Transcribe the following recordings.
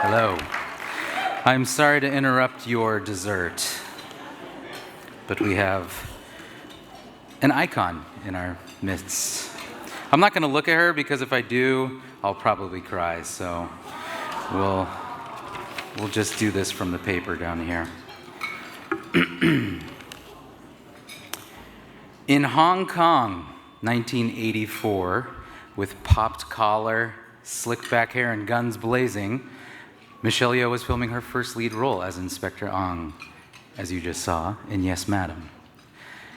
Hello. I'm sorry to interrupt your dessert, but we have an icon in our midst. I'm not going to look at her because if I do, I'll probably cry. So we'll just do this from the paper down here. In Hong Kong, 1984, with popped collar, slicked back hair, and guns blazing, Michelle Yeoh was filming her first lead role as Inspector Wang, as you just saw in Yes, Madam.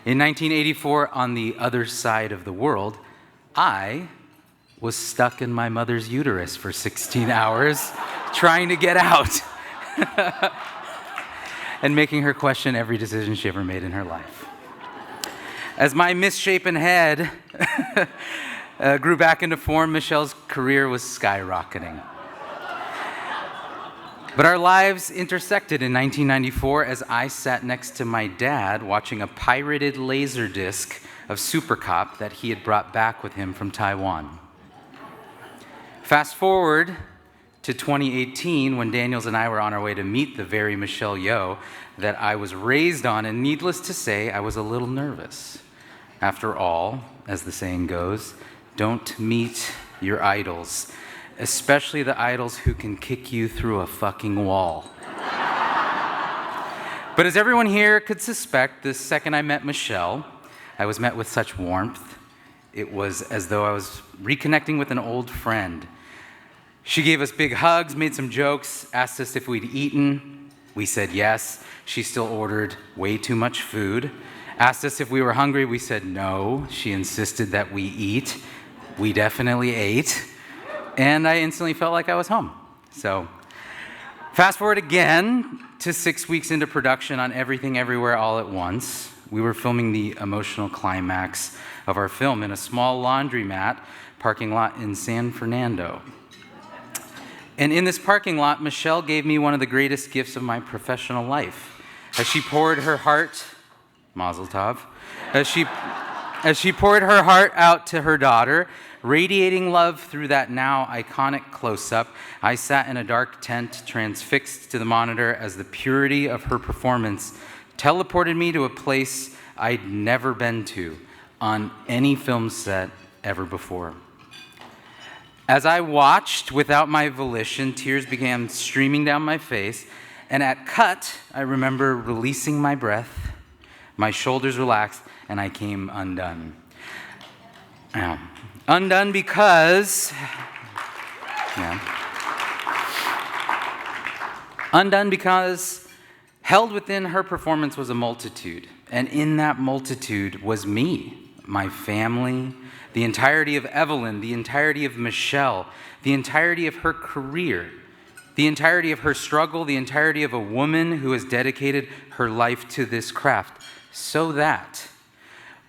In 1984, on the other side of the world, I was stuck in my mother's uterus for 16 hours trying to get out and making her question every decision she ever made in her life. As my misshapen head grew back into form, Michelle's career was skyrocketing. But our lives intersected in 1994 as I sat next to my dad watching a pirated laserdisc of Super Cop that he had brought back with him from Taiwan. Fast forward to 2018 when Daniels and I were on our way to meet the very Michelle Yeoh that I was raised on, and needless to say, I was a little nervous. After all, as the saying goes, don't meet your idols, especially the idols who can kick you through a fucking wall. But as everyone here could suspect, the second I met Michelle, I was met with such warmth. It was as though I was reconnecting with an old friend. She gave us big hugs, made some jokes, asked us if we'd eaten. We said yes. She still ordered way too much food. Asked us if we were hungry. We said no. She insisted that we eat. We definitely ate. And I instantly felt like I was home. So fast forward again to 6 weeks into production on Everything Everywhere All at Once. We were filming the emotional climax of our film in a small laundromat parking lot in San Fernando. And in this parking lot, Michelle gave me one of the greatest gifts of my professional life. As she poured her heart, Mazel Tov, as she poured her heart out to her daughter, radiating love through that now iconic close-up, I sat in a dark tent, transfixed to the monitor as the purity of her performance teleported me to a place I'd never been to on any film set ever before. As I watched without my volition, tears began streaming down my face, and at cut, I remember releasing my breath, my shoulders relaxed, and I came undone. Undone because held within her performance was a multitude, and in that multitude was me, my family, the entirety of Evelyn, the entirety of Michelle, the entirety of her career, the entirety of her struggle, the entirety of a woman who has dedicated her life to this craft, so that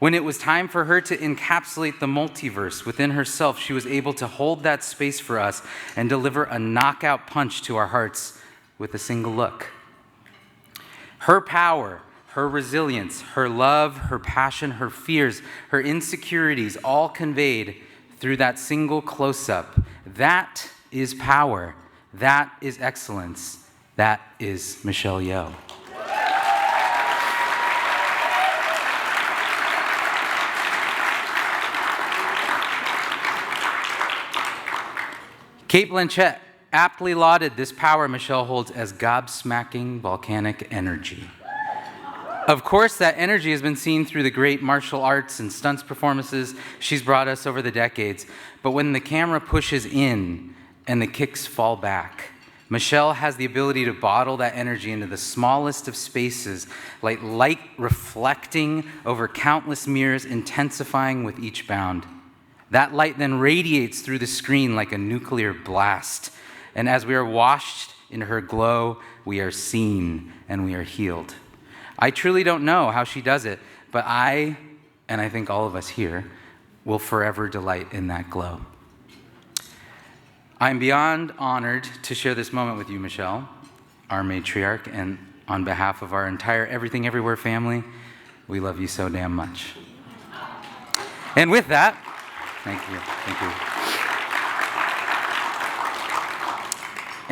when it was time for her to encapsulate the multiverse within herself, she was able to hold that space for us and deliver a knockout punch to our hearts with a single look. Her power, her resilience, her love, her passion, her fears, her insecurities, all conveyed through that single close-up. That is power. That is excellence. That is Michelle Yeoh. Cate Blanchett aptly lauded this power Michelle holds as gobsmacking volcanic energy. Of course, that energy has been seen through the great martial arts and stunts performances she's brought us over the decades. But when the camera pushes in and the kicks fall back, Michelle has the ability to bottle that energy into the smallest of spaces, like light reflecting over countless mirrors, intensifying with each bound. That light then radiates through the screen like a nuclear blast. And as we are washed in her glow, we are seen and we are healed. I truly don't know how she does it, but I, and I think all of us here, will forever delight in that glow. I'm beyond honored to share this moment with you, Michelle, our matriarch, and on behalf of our entire Everything Everywhere family, we love you so damn much. And with that, thank you.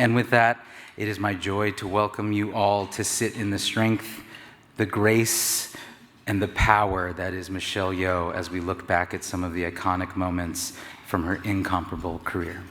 And with that, it is my joy to welcome you all to sit in the strength, the grace, and the power that is Michelle Yeoh as we look back at some of the iconic moments from her incomparable career.